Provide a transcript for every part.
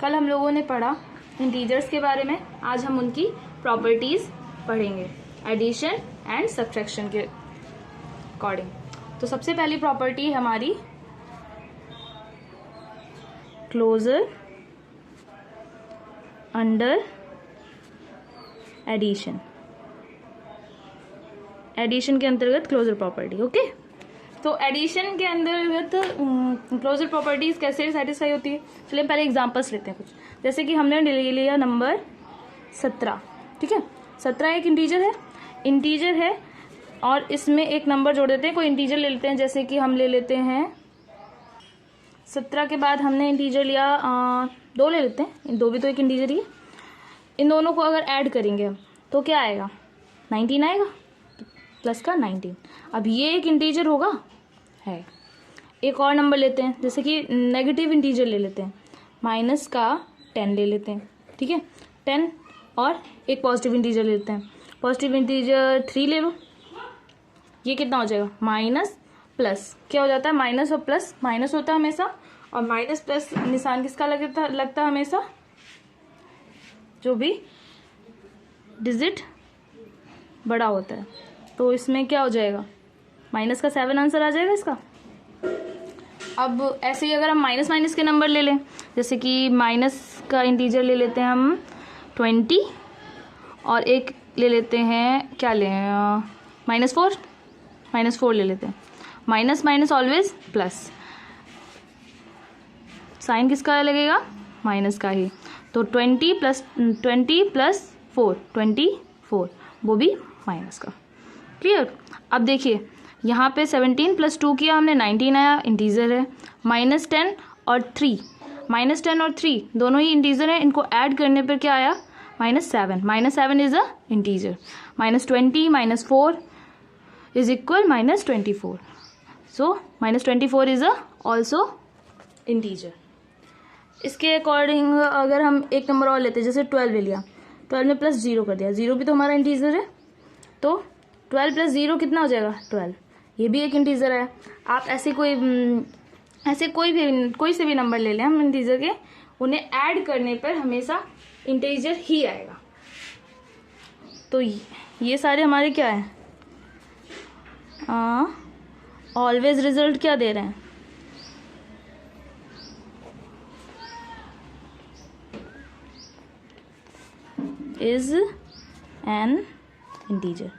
कल हम लोगों ने पढ़ा इंटीजर्स के बारे में, आज हम उनकी प्रॉपर्टीज पढ़ेंगे एडिशन एंड सब्ट्रैक्शन के अकॉर्डिंग। तो सबसे पहली प्रॉपर्टी है हमारी क्लोजर अंडर एडिशन। एडिशन के अंतर्गत क्लोजर प्रॉपर्टी। ओके, तो एडिशन के अंतर्गत क्लोजर प्रॉपर्टीज कैसे सेटिस्फाई होती है, चलिए पहले एग्जांपल्स लेते हैं कुछ। जैसे कि हमने ले लिया नंबर 17, ठीक है। 17 एक इंटीजर है और इसमें एक नंबर जोड़ देते हैं, कोई इंटीजर ले लेते हैं। जैसे कि हम ले लेते हैं 17 के बाद हमने इंटीजर लिया 2 ले लेते हैं, 2 भी तो एक इंटीजर ही है। इन दोनों को अगर ऐड करेंगे हम तो क्या आएगा, 19 आएगा, प्लस का 19। अब ये एक इंटीजर होगा है। एक और नंबर लेते हैं, जैसे कि नेगेटिव इंटीजर ले लेते हैं, माइनस का 10 ले लेते हैं, ठीक है। 10 और एक पॉजिटिव इंटीजर ले लेते हैं, पॉजिटिव इंटीजर 3 ले लो। ये कितना हो जाएगा, माइनस प्लस, क्या हो जाता है, माइनस और प्लस माइनस होता है हमेशा, और माइनस प्लस निशान किसका लगता है हमेशा, जो भी डिजिट बड़ा होता है। तो इसमें क्या हो जाएगा, माइनस का 7 आंसर आ जाएगा इसका। अब ऐसे ही अगर हम माइनस माइनस के नंबर ले लें, जैसे कि माइनस का इंटीजर ले लेते हैं हम 20 और एक ले लेते हैं, क्या लें, -4 ले लेते हैं। Minus minus always plus, sign किसका लगेगा, माइनस का ही। तो 20 + 4 24, वो भी माइनस का। क्लियर। अब देखिए यहाँ पे 17 + 2 किया हमने, 19 आया, इंटीजर है। -10 और 3 दोनों ही इंटीजर है, इनको ऐड करने पर क्या आया, -7। -7 is a integer. -20 -4 is equal -24। So -24 is a also integer. इसके अकॉर्डिंग अगर हम एक नंबर और लेते हैं, जैसे 12 ले लिया, 12 में +0 कर दिया, 0 भी तो हमारा इंटीजर है। तो 12 + 0 कितना हो जाएगा, 12। ये भी एक इंटीजर है। आप ऐसे कोई से भी नंबर ले लें हम इंटीजर के, उन्हें ऐड करने पर हमेशा इंटीजर ही आएगा। तो ये सारे हमारे क्या है, ऑलवेज रिजल्ट क्या दे रहे हैं, इज एन इंटीजर।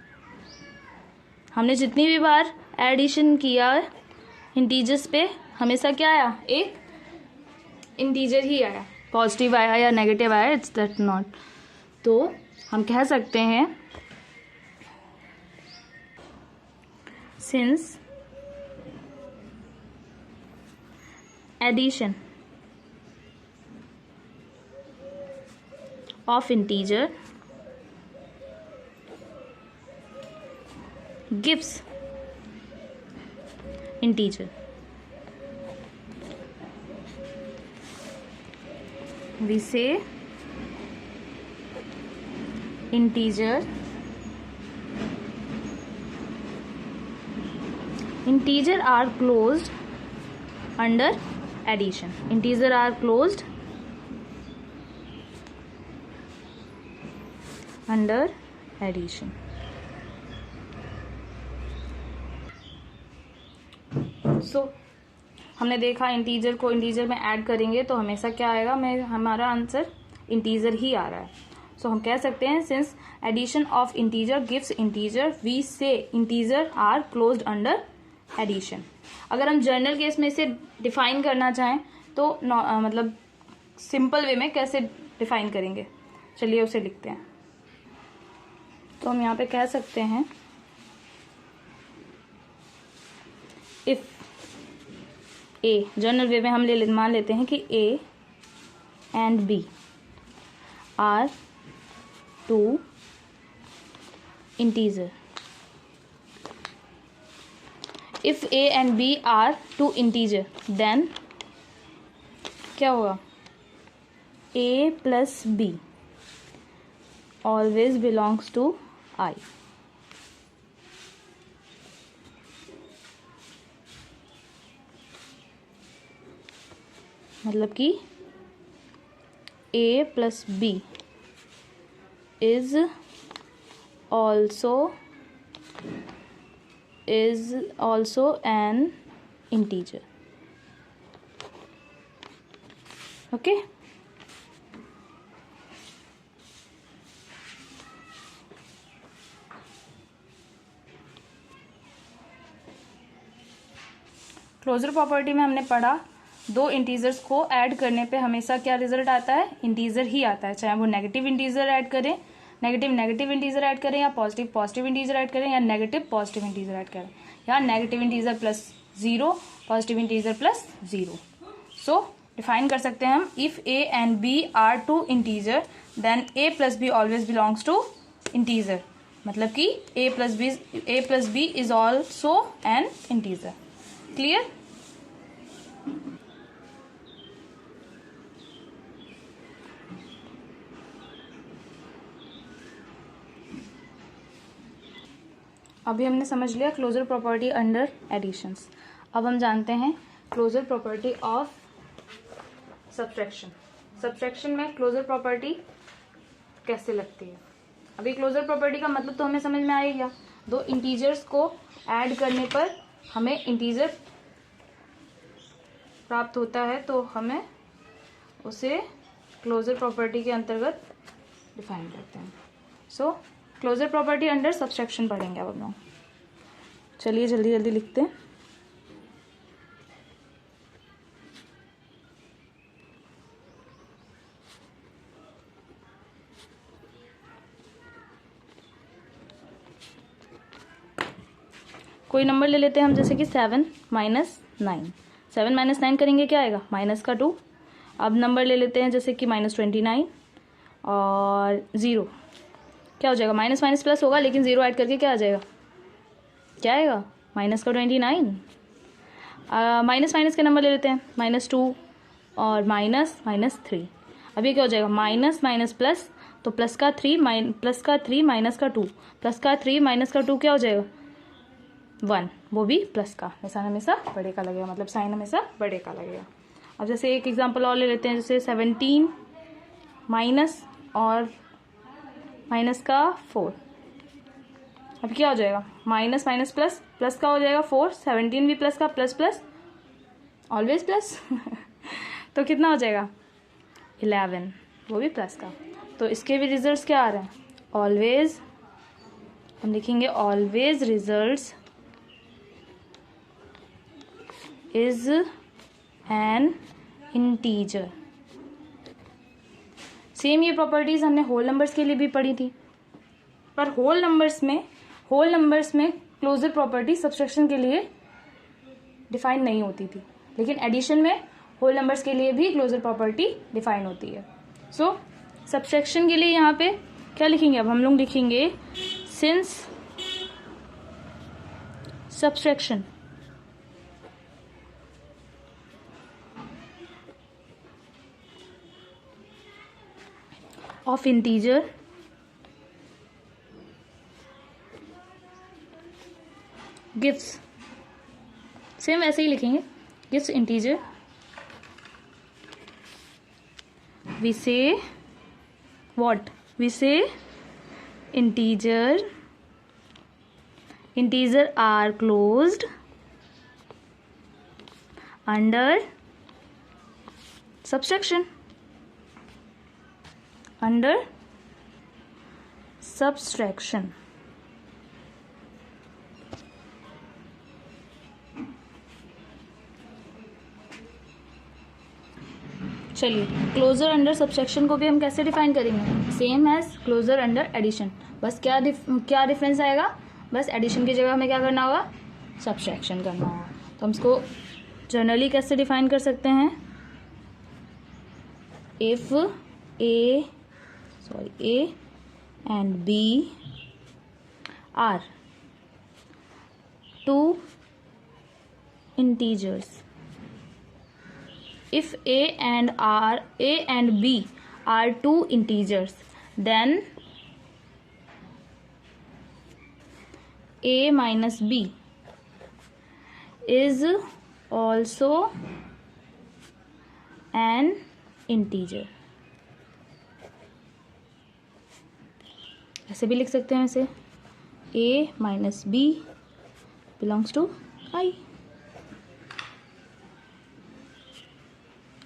हमने जितनी भी बार एडिशन किया इंटीजर्स पे, हमेशा क्या आया, एक इंटीजर ही आया, पॉजिटिव आया या नेगेटिव आया, इट्स दैट नॉट। तो हम कह सकते हैं since addition of integer gives integer, we say integer are closed under addition. Integer are closed under addition. So हमने देखा इंटीजर को इंटीजर में ऐड करेंगे तो हमेशा क्या आएगा, हमारा आंसर इंटीजर ही आ रहा है। सो हम कह सकते हैं since addition of integer gives integer, we say integer are closed under addition. अगर हम जनरल केस में इसे डिफाइन करना चाहें तो मतलब सिंपल वे में कैसे डिफाइन करेंगे, चलिए उसे लिखते हैं। तो हम यहाँ पे कह सकते हैं इफ ए, जनरल वे में हम मान लेते हैं कि A and B are 2 integer. If A and B are 2 integer then क्या होगा, a + b always belongs to I। मतलब कि a plus b is also an integer. Okay. Closure property में हमने पढ़ा दो इंटीजर्स को ऐड करने पे हमेशा क्या रिजल्ट आता है, इंटीजर ही आता है, चाहे वो नेगेटिव इंटीजर ऐड करें, नेगेटिव इंटीजर ऐड करें, या पॉजिटिव इंटीजर ऐड करें, या नेगेटिव पॉजिटिव इंटीजर ऐड करें, या negative integer plus 0, positive integer plus 0. So define कर सकते हैं हम, if a and b are two integer देन a plus B always belongs to integer. मतलब कि a plus B is also an integer. Clear? अभी हमने समझ लिया क्लोजर प्रॉपर्टी अंडर एडिशंस. अब हम जानते हैं closure property of subtraction. Subtraction में क्लोजर प्रॉपर्टी कैसे लगती है. अभी क्लोजर प्रॉपर्टी का मतलब तो हमें समझ में आ ही गया. दो इंटीजर्स को ऐड करने पर हमें इंटीजर प्राप्त होता है, तो हमें उसे क्लोजर प्रॉपर्टी के अंतर्गत डिफाइन करते हैं. सो क्लोजर प्रॉपर्टी अंडर सब्ट्रैक्शन पढ़ेंगे अब हम लोग. चलिए जल्दी जल्दी लिखते हैं. कोई नंबर ले लेते हैं हम, जैसे कि 7 माइनस 9. 7 माइनस 9 करेंगे क्या आएगा, माइनस का 2. अब नंबर ले लेते हैं जैसे कि -29 और 0. क्या हो जाएगा, माइनस माइनस प्लस होगा, लेकिन 0 ऐड करके क्या आ जाएगा, क्या आएगा, माइनस का 29. माइनस माइनस के नंबर ले लेते हैं, -2 और -3. अब ये क्या हो जाएगा, माइनस माइनस प्लस, तो प्लस का 3 माइनस का 2, प्लस का 3 माइनस का 2 क्या हो जाएगा, 1. वो भी प्लस का, निशान हमेशा बड़े का लगेगा, मतलब साइन हमेशा बड़े का लगेगा. अब जैसे एक एग्जांपल और ले लेते हैं, जैसे 17 माइनस और माइनस का 4. अब क्या हो जाएगा, माइनस माइनस प्लस, प्लस का हो जाएगा 4, 17 भी प्लस का, प्लस प्लस ऑलवेज प्लस तो कितना हो जाएगा, 11, वो भी प्लस का. तो इसके भी रिजल्ट्स क्या आ रहे हैं, ऑलवेज. हम लिखेंगे always results is an integer. Same ये प्रॉपर्टीज हमने होल नंबर्स के लिए भी पढ़ी थी, पर होल नंबर्स में क्लोजर प्रॉपर्टी सब्ट्रैक्शन के लिए डिफाइन नहीं होती थी, लेकिन एडिशन में होल नंबर्स के लिए भी क्लोजर प्रॉपर्टी डिफाइन होती है. सो सब्ट्रैक्शन के लिए यहाँ पे क्या लिखेंगे, अब हम लोग लिखेंगे since subtraction of integer gives, same ऐसे ही लिखेंगे, gives integer, we say what, we say integer are closed under subtraction. Under subtraction. चलिए क्लोजर अंडर सब्ट्रैक्शन को भी हम कैसे डिफाइन करेंगे, same as closure under addition. बस क्या डिफरेंस आएगा, बस एडिशन की जगह हमें क्या करना होगा, सब्ट्रैक्शन करना होगा. तो हम इसको जनरली कैसे डिफाइन कर सकते हैं, if A and B are two integers. If A and B are two integers, then A minus B is also an integer. ऐसे भी लिख सकते हैं इसे, a minus b belongs to i।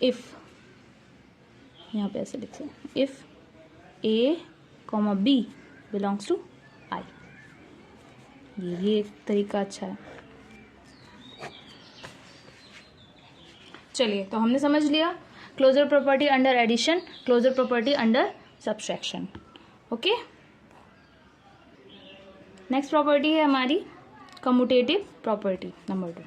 If यहाँ पे ऐसे लिख सकते हैं, if a comma b belongs to i। ये भी एक तरीका अच्छा है। चलिए, तो हमने समझ लिया closure property under addition, closure property under subtraction. Okay, next property है हमारी commutative property number 2।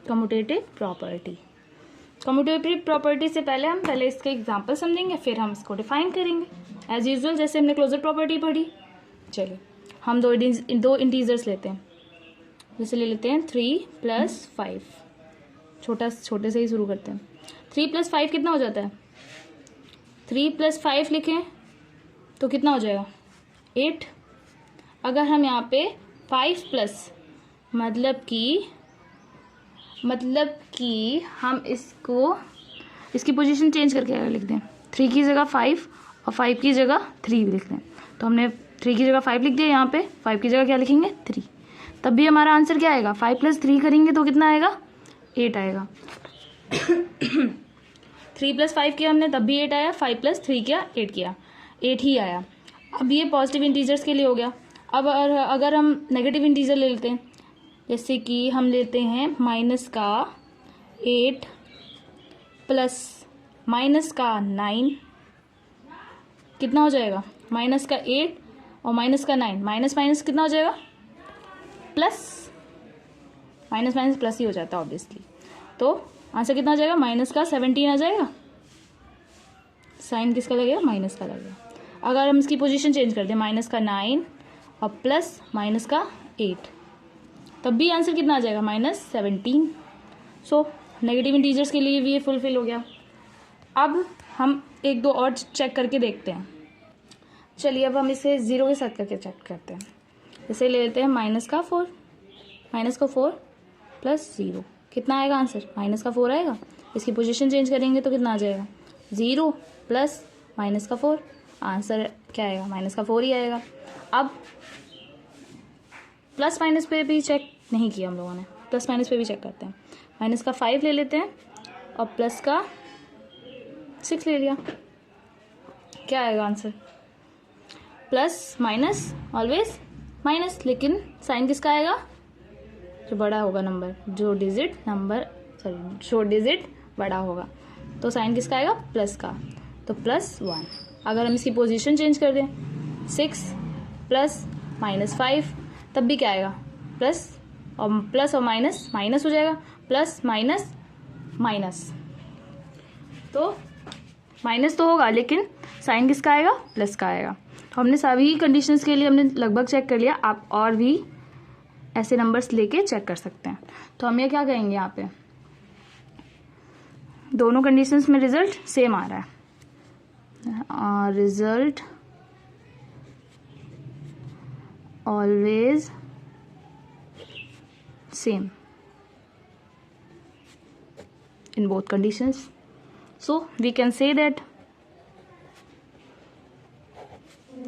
Commutative property, commutative property से पहले इसके एग्जांपल समझेंगे, फिर हम इसको डिफाइन करेंगे एज यूजुअल, जैसे हमने क्लोजर प्रॉपर्टी पढ़ी। चलिए, हम दो इंटीजर्स लेते हैं, जैसे ले लेते हैं 3 + 5। छोटे से ही शुरू करते हैं। 3 + 5 कितना हो जाता है? 3 + 5 लिखें तो कितना हो जाएगा? 8। अगर हम यहाँ पे 5 प्लस मतलब कि हम इसकी पोजीशन चेंज करके अगर लिख दें, 3 की जगह 5 और 5 की जगह 3 भी लिख दें, तो हमने 3 की जगह 5 लिख दिया, यहाँ पे 5 की जगह क्या लिखेंगे? 3। तब भी हमारा आंसर क्या आएगा? 5 + 3 करेंगे तो कितना आएगा? 8 आएगा। 3 + 5 किया हमने तब भी 8 आया, 5 + 3 किया 8 किया, 8 ही आया। अब ये पॉजिटिव इंटीजर्स के लिए हो गया। अब अगर हम नेगेटिव इंटीजर ले लेते हैं, जैसे कि हम लेते हैं -8 प्लस -9, कितना हो जाएगा? -8 और -9, माइनस कितना हो जाएगा? प्लस, माइनस प्लस ही हो जाता है ऑब्वियसली। तो आंसर कितना आ जाएगा? -17 आ जाएगा। साइन किसका लगेगा? माइनस का लगेगा। अगर हम इसकी पोजीशन चेंज कर दें, -9 और प्लस -8, तब भी आंसर कितना आ जाएगा? -17। सो नेगेटिव इंटीजर्स के लिए भी ये फुलफिल हो गया। अब हम एक दो और चेक करके देखते हैं। चलिए, अब हम इसे 0 के साथ करके चेक करते हैं। जैसे ले लेते हैं -4 प्लस 0, कितना आएगा आंसर? -4 आएगा। इसकी पोजीशन चेंज करेंगे तो कितना आ जाएगा? 0 प्लस -4, आंसर क्या आएगा? -4 ही आएगा। अब प्लस माइनस पे भी चेक नहीं किया हम लोगों ने, प्लस माइनस पे भी चेक करते हैं। -5 ले लेते हैं और प्लस का 6 ले लिया, क्या आएगा answer? Plus minus always minus, लेकिन साइन किसका आएगा? जो बड़ा होगा नंबर, जो डिजिट बड़ा होगा, तो साइन किसका आएगा? प्लस का, तो +1। अगर हम इसकी पोजीशन चेंज कर दें, 6 प्लस -5, तब भी क्या आएगा? प्लस और माइनस हो जाएगा, प्लस माइनस, तो माइनस तो होगा लेकिन साइन किसका आएगा? प्लस का आएगा। तो हमने सभी कंडीशंस के लिए हमने लगभग चेक कर लिया। आप और भी ऐसे नंबर्स लेके चेक कर सकते हैं। तो हम ये क्या कहेंगे, यहाँ पे दोनों कंडीशंस में रिजल्ट सेम आ रहा है, result always same in both conditions. So we can say that,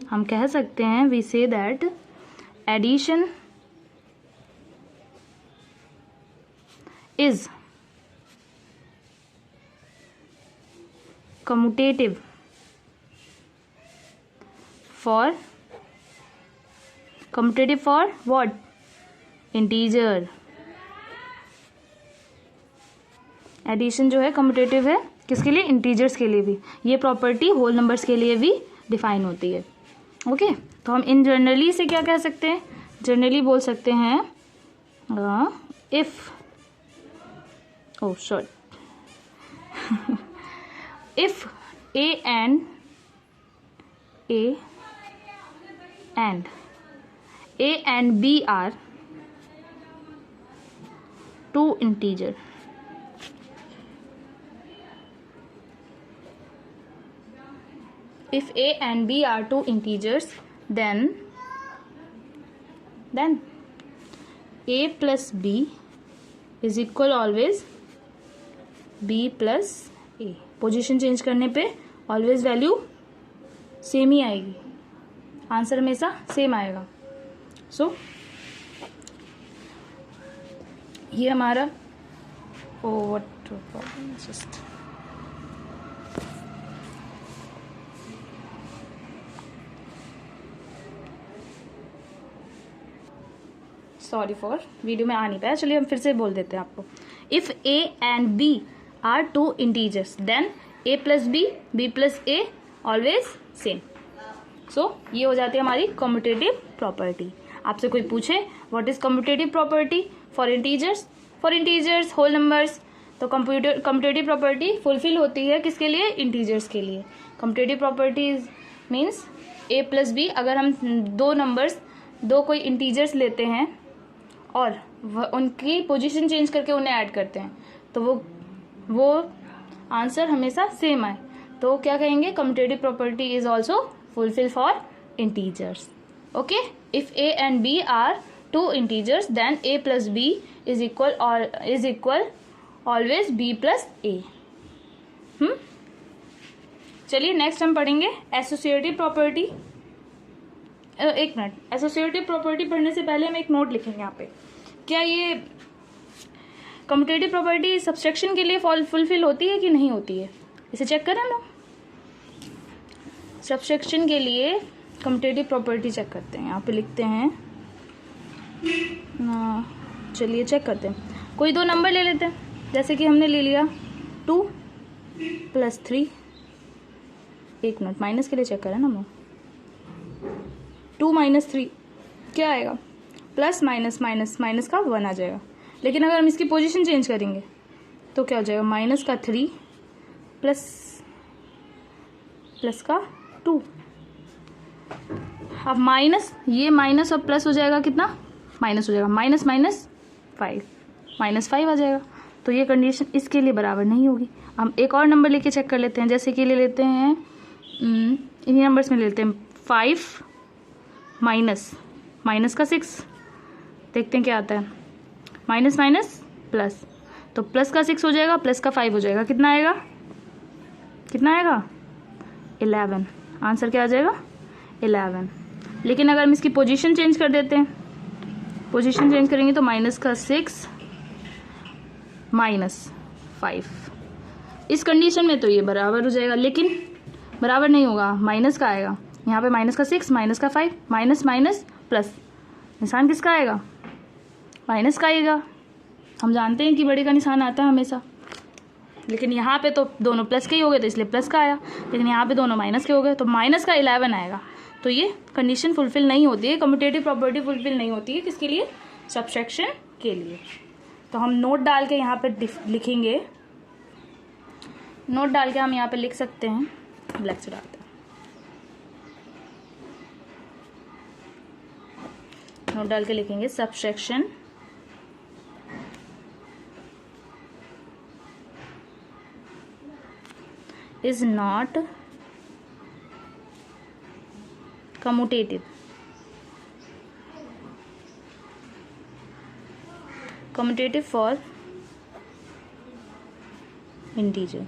हम कह सकते हैं, we say that addition is commutative for what? Integer। Addition जो है कम्यूटेटिव है, किसके लिए? इंटीजर्स के लिए भी। ये प्रॉपर्टी होल नंबर्स के लिए भी डिफाइन होती है। ओके, तो हम इन जनरली से क्या कह सकते हैं? जनरली बोल सकते हैं if A and B are two integer, if a and b are two integers, then then a plus b is equal always b plus a। Position change करने पे ऑलवेज वैल्यू सेम ही आएगी, answer हमेशा same आएगा। सो ये हमारा just sorry for video में आ नहीं पाया, चलिए हम फिर से बोल देते हैं आपको। If a and b are two integers then a plus b plus a always same. सो ये हो जाती है हमारी कम्यूटेटिव प्रॉपर्टी। आपसे कोई पूछे what is commutative property for integers whole numbers, तो कम्यूटेटिव प्रॉपर्टी फुलफिल होती है किसके लिए? इंटीजर्स के लिए। Commutative properties means a plus b, अगर हम दो कोई इंटीजर्स लेते हैं और उनकी पोजीशन चेंज करके उन्हें ऐड करते हैं तो वो आंसर हमेशा सेम आए, तो क्या कहेंगे? Commutative property is also fulfil for integers. Okay, if a and b are two integers then a plus b is equal always b plus a। चलिए नेक्स्ट हम पढ़ेंगे एसोसिएटिव प्रॉपर्टी। एक मिनट, एसोसिएटिव प्रॉपर्टी पढ़ने से पहले हम एक note लिखेंगे यहाँ पे। क्या ये कम्यूटेटिव प्रॉपर्टी सब्सट्रैक्शन के लिए फुलफिल होती है कि नहीं होती है? इसे चेक करें हम लोग। सब्सट्रैक्शन के लिए कम्यूटेटिव प्रॉपर्टी चेक करते हैं, यहाँ पे लिखते हैं ना। चलिए चेक करते हैं, कोई दो नंबर ले लेते हैं, जैसे कि हमने ले लिया 2 प्लस 3। एक मिनट, माइनस के लिए चेक करें ना हम। 2 माइनस 3 क्या आएगा? प्लस माइनस माइनस माइनस का 1 आ जाएगा। लेकिन अगर हम इसकी पोजीशन चेंज करेंगे तो क्या हो जाएगा? माइनस का 3 प्लस का 2। अब माइनस, ये माइनस और प्लस हो जाएगा कितना? माइनस हो जाएगा, माइनस माइनस 5, -5 आ जाएगा। तो ये कंडीशन इसके लिए बराबर नहीं होगी। हम एक और नंबर लेके चेक कर लेते हैं, जैसे कि ले लेते हैं इन्हीं नंबर्स में ले लेते हैं 5 माइनस का 6। देखते हैं क्या आता है। माइनस माइनस प्लस, तो प्लस का 6 हो जाएगा, प्लस का 5 हो जाएगा। कितना आएगा? 11। आंसर क्या आ जाएगा? 11। लेकिन अगर हम इसकी पोजीशन चेंज कर देते हैं, पोजीशन चेंज करेंगे तो माइनस का 6 -5, इस कंडीशन में तो ये बराबर हो जाएगा, लेकिन बराबर नहीं होगा, माइनस का आएगा। यहाँ पे माइनस का 6 माइनस का 5, माइनस माइनस प्लस, निशान किसका आएगा? माइनस का आएगा। हम जानते हैं कि बड़े का निशान आता है हमेशा, लेकिन यहाँ पे तो दोनों प्लस के ही हो गए तो इसलिए प्लस का आया, लेकिन यहाँ पे दोनों माइनस के हो गए तो माइनस का 11 आएगा। तो ये कंडीशन फुलफिल नहीं होती है, कम्यूटेटिव प्रॉपर्टी फुलफिल नहीं होती है। किसके लिए? सब्सट्रैक्शन के लिए। तो हम नोट डाल के यहाँ पे लिखेंगे, नोट डाल के हम यहाँ पे लिख सकते हैं, ब्लैक से डालते हैं, नोट डाल के लिखेंगे subtraction is not commutative for integer।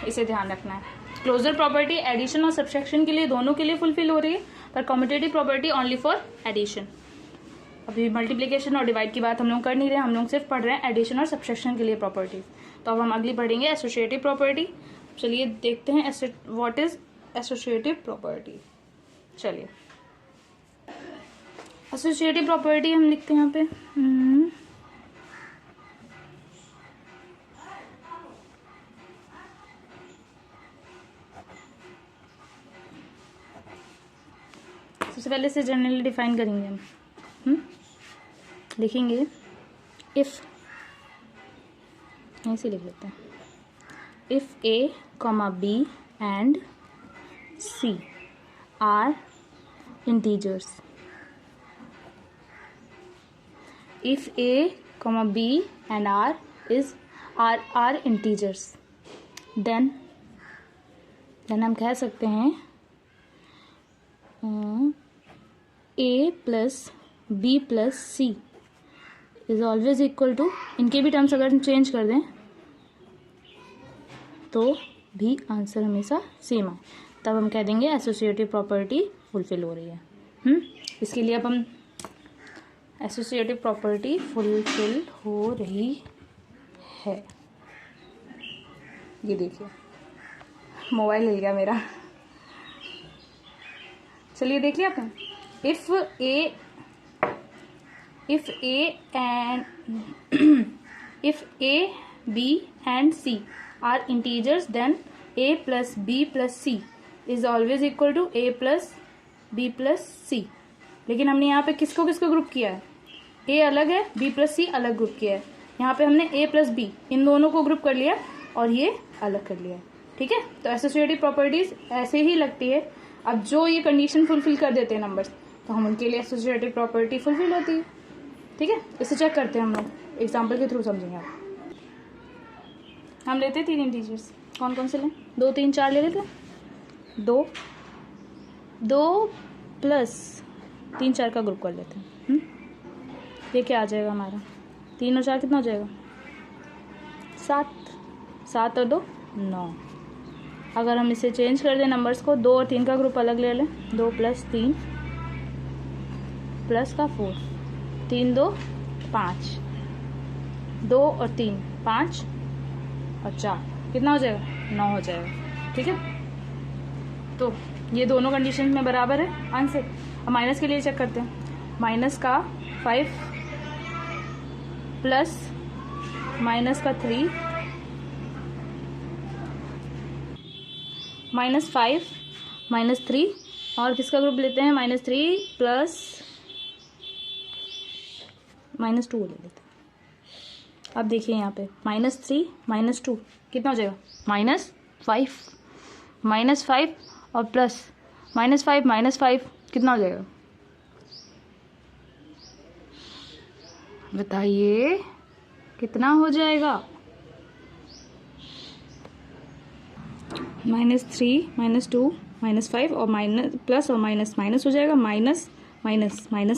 इसे ध्यान रखना है। क्लोजर प्रॉपर्टी एडिशन और सब्सट्रैक्शन के लिए, दोनों के लिए फुलफिल हो रही है, पर commutative property only for addition. अभी मल्टीप्लिकेशन और डिवाइड की बात हम लोग कर नहीं रहे, हम लोग सिर्फ पढ़ रहे हैं एडिशन और सब्सट्रैक्शन के लिए प्रॉपर्टीज। तो अब हम अगली पढ़ेंगे एसोसिएटिव प्रॉपर्टी। चलिए देखते हैं व्हाट इज एसोसिएटिव प्रॉपर्टी। चलिए एसोसिएटिव प्रॉपर्टी हम लिखते हैं यहाँ पे सबसे पहले से जनरली डिफाइन करेंगे हम। लिखेंगे इफ, ऐसे लिख लेते हैं, if a, b and c are integers. If a, b and r are integers, then then हम कह सकते हैं a plus B plus C is always equal to, इनके भी टर्म्स अगर चेंज कर दें तो भी आंसर हमेशा सेम आए, तब हम कह देंगे एसोसिएटिव प्रॉपर्टी फुलफिल हो रही है। इसके लिए अब हम एसोसिएटिव प्रॉपर्टी फुलफिल हो रही है। ये देखिए मोबाइल हिल गया मेरा, चलिए देख लिया आपने। If A B and C are integers then a plus B plus C is always equal to a plus B plus C. लेकिन हमने यहाँ पे किसको किसको ग्रुप किया है, a अलग है, b प्लस सी अलग ग्रुप किया है। यहाँ पे हमने a प्लस बी इन दोनों को ग्रुप कर लिया और ये अलग कर लिया, ठीक है। तो एसोसिएटिव प्रॉपर्टीज ऐसे ही लगती है। अब जो ये कंडीशन फुलफिल कर देते हैं नंबर्स, तो हम उनके लिए एसोसिएटिव प्रॉपर्टी फुलफिल होती है, ठीक है। इसे चेक करते हैं हम लोग, एग्जाम्पल के थ्रू समझेंगे आप। हम लेते हैं 3 इंटीजर्स, कौन कौन से लें, 2 3 4 ले लेते हैं। 2 प्लस 3 4 का ग्रुप कर लेते हैं। ये क्या आ जाएगा हमारा, 3 और 4 कितना हो जाएगा, 7, 7 और 2 9। अगर हम इसे चेंज कर दें नंबर्स को, 2 और 3 का ग्रुप अलग ले लें, 2 प्लस 3 प्लस का 4, 3 2 5, 2 और 3 5 और 4 कितना हो जाएगा, 9 हो जाएगा, ठीक है। तो ये दोनों कंडीशन में बराबर है आंसर। अब माइनस के लिए चेक करते हैं। माइनस का 5 प्लस माइनस का 3 -5 -3 और किसका ग्रुप लेते हैं, -3 प्लस -2 ले लेते हैं। अब देखिए यहाँ पे -3 -2 कितना हो जाएगा, -5 और प्लस -5 कितना हो जाएगा, बताइए कितना हो जाएगा। -3 -2 -5 और माइनस प्लस और माइनस माइनस हो जाएगा, माइनस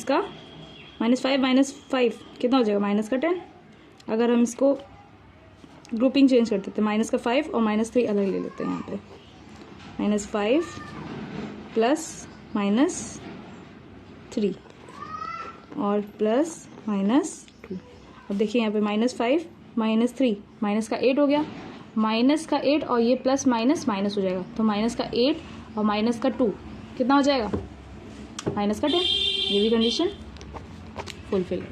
का -5 कितना हो जाएगा, माइनस का 10। अगर हम इसको ग्रुपिंग चेंज कर देते हैं, माइनस का 5 और -3 अलग ले लेते हैं यहाँ पे, -5 प्लस -3 और प्लस -2। अब देखिए यहाँ पे -5 -3 माइनस का 8 हो गया, माइनस का 8 और ये प्लस माइनस माइनस हो जाएगा, तो माइनस का 8 और माइनस का 2 कितना हो जाएगा, माइनस का 10। ये भी कंडीशन फुलफिल,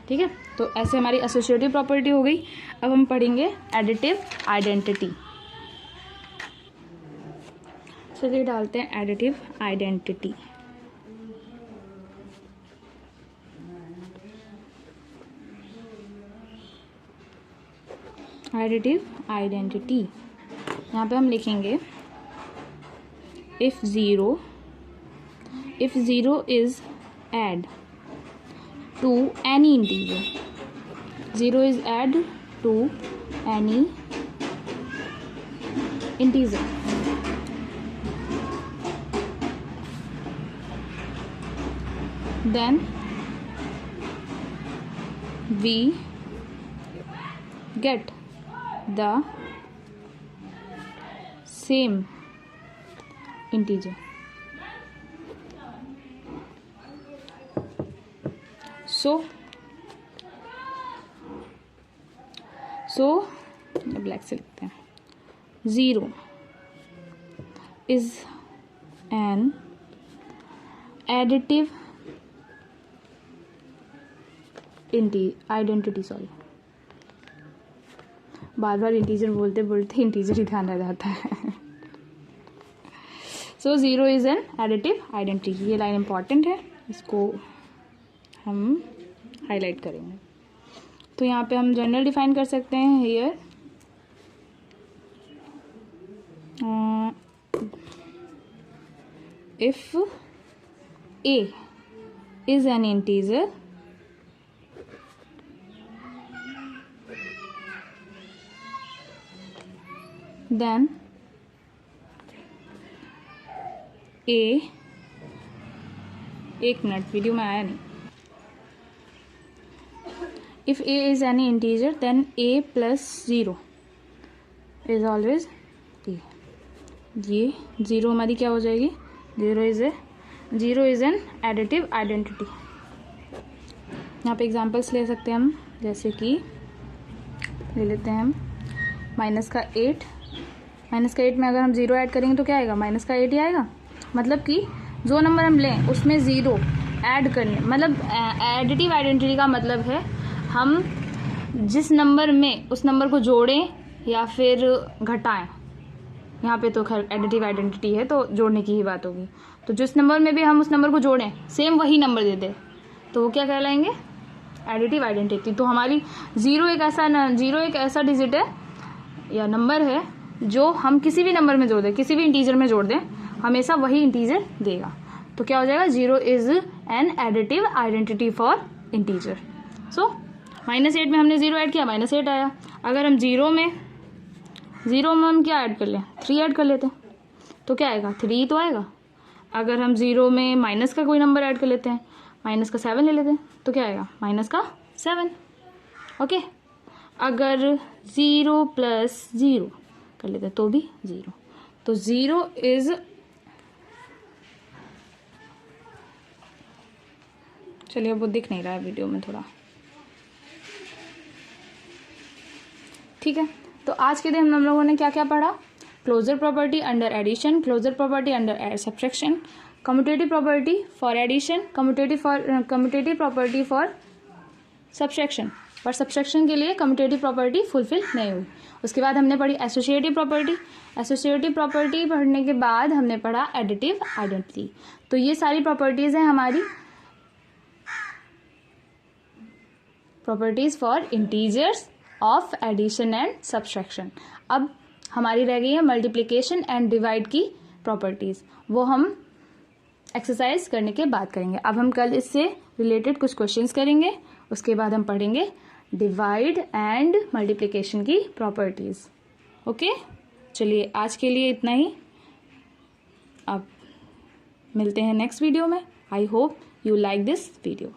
ठीक है। तो ऐसे हमारी एसोसिएटिव प्रॉपर्टी हो गई। अब हम पढ़ेंगे एडिटिव आइडेंटिटी। चलिए डालते हैं एडिटिव आइडेंटिटी। एडिटिव आइडेंटिटी यहाँ पे हम लिखेंगे if zero is add to any integer, 0 is add to any integer, then we get the same integer. So black से लिखते हैं, 0 is an additive identity, sorry bar bar integer बोलते बोलते integer ही ध्यान रह जाता है। सो 0 इज एन एडिटिव आइडेंटिटी, ये लाइन इंपॉर्टेंट है, इसको हम हाईलाइट करेंगे। तो यहाँ पे हम जनरल डिफाइन कर सकते हैं, here if a is an integer then a, एक मिनट वीडियो में आया नहीं, if a is any integer then a plus 0 is always a. ये 0 हमारी क्या हो जाएगी, 0 इज एन एडिटिव आइडेंटिटी। यहाँ पे एग्जांपल्स ले सकते हैं हम, जैसे कि ले लेते हैं हम -8। -8 में अगर हम 0 ऐड करेंगे तो क्या आएगा, -8 ही आएगा। मतलब कि जो नंबर हम लें उसमें 0 ऐड करने, मतलब एडिटिव आइडेंटिटी का मतलब है हम जिस नंबर में उस नंबर को जोड़ें या फिर घटाएं। यहाँ पे तो खैर एडिटिव आइडेंटिटी है तो जोड़ने की ही बात होगी। तो जिस नंबर में भी हम उस नंबर को जोड़ें सेम वही नंबर दे दें तो वो क्या कहलाएंगे, एडिटिव आइडेंटिटी। तो हमारी 0 एक ऐसा डिजिट है या नंबर है जो हम किसी भी नंबर में जोड़ दें, किसी भी इंटीजर में जोड़ दें, हमेशा वही इंटीजर देगा। तो क्या हो जाएगा, 0 is an additive identity for integer. So -8 में हमने 0 ऐड किया, -8 आया। अगर हम 0 में हम क्या ऐड कर लें, 3 ऐड कर लेते हैं तो क्या आएगा, 3 तो आएगा। अगर हम 0 में माइनस का कोई नंबर ऐड कर लेते हैं, -7 ले लेते हैं तो क्या आएगा, -7। ओके। अगर 0 + 0 कर लेते हैं तो भी 0। तो 0 इज, चलिए वो दिख नहीं रहा है वीडियो में थोड़ा, ठीक है। तो आज के दिन हम लोगों ने क्या क्या पढ़ा, closure property under addition, closure property under subtraction, commutative property for addition, commutative property for subtraction. पर सब्ट्रैक्शन के लिए कम्यूटेटिव प्रॉपर्टी फुलफिल नहीं हुई। उसके बाद हमने पढ़ी एसोसिएटिव प्रॉपर्टी। एसोसिएटिव प्रॉपर्टी पढ़ने के बाद हमने पढ़ा एडिटिव आइडेंटिटी। तो ये सारी प्रॉपर्टीज हैं हमारी, properties for integers of addition and subtraction. अब हमारी रह गई है मल्टीप्लिकेशन एंड डिवाइड की प्रॉपर्टीज, वो हम एक्सरसाइज करने के बाद करेंगे। अब हम कल इससे रिलेटेड कुछ क्वेश्चंस करेंगे, उसके बाद हम पढ़ेंगे डिवाइड एंड मल्टीप्लिकेशन की प्रॉपर्टीज। ओके, चलिए आज के लिए इतना ही। अब मिलते हैं नेक्स्ट वीडियो में। I hope you like this video.